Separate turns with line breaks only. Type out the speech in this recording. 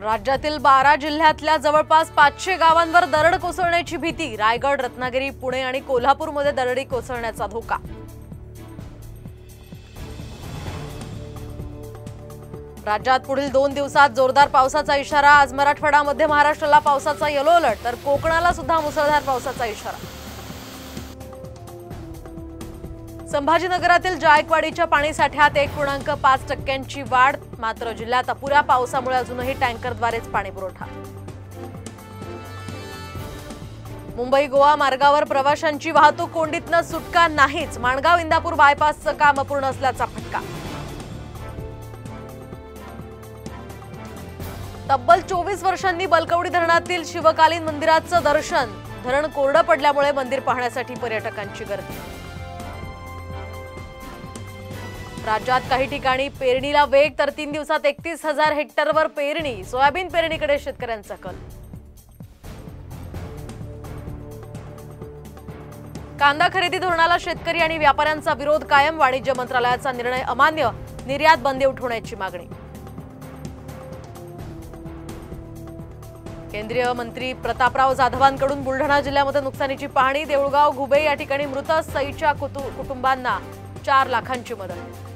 राज्यातील 12 जिल्ह्यातल्या जवळपास 500 गावांवर दरड कोसळण्याची भीती। रायगड, रत्नागिरी, पुणे आणि कोल्हापूरमध्ये दरडी कोसळण्याचा धोका। राज्यात पुढील 2 दिवसात जोरदार पावसाचा इशारा। आज मराठवाडा, मध्य महाराष्ट्राला पावसाचा येलो अलर्ट, तर कोकणाला सुद्धा मुसळधार पावसाचा इशारा। संभाजीनगरातील जायकवाडीच्या पाणीसाठ्यात 1.5% वाढ। मात्र जिल्ह्यात अपुऱ्या पावसामुळे अजूनही टँकरद्वारेच पाणी पुरवठा। मुंबई गोवा मार्गावर प्रवाशांची वाहतूक कोंडीतनं सुटका नाहीच। माणगाव इंदापूर बायपासचं काम अपूर्ण असल्याचा फटका। तब्बल 24 वर्षांनी बलकवडी धरणातील शिवकालीन मंदिराचं दर्शन। धरण कोरडं पडल्यामुळे मंदिर पाहण्यासाठी पर्यटकांची गर्दी। राज्यात काही ठिकाणी पेरणीला वेग, तर 3 दिवसात 31,000 हेक्टरवर पेरणी। सोयाबीन पेरणीकडे शेतकऱ्यांचा कल। कांदा खरेदी धोरणाला शेतकरी आणि व्यापाऱ्यांचा विरोध कायम। वाणिज्य मंत्रालयाचा निर्णय अमान्य। निर्यात बंदी उठवण्याची मागणी। केंद्रीय मंत्री प्रतापराव जाधवांकडून बुलढाणा जिल्ह्यामध्ये नुकसानीची पाहणी। देऊळगाव, घुबे या ठिकाणी मृत सईच्या कुटुंबांना 4 लाखांची मदत।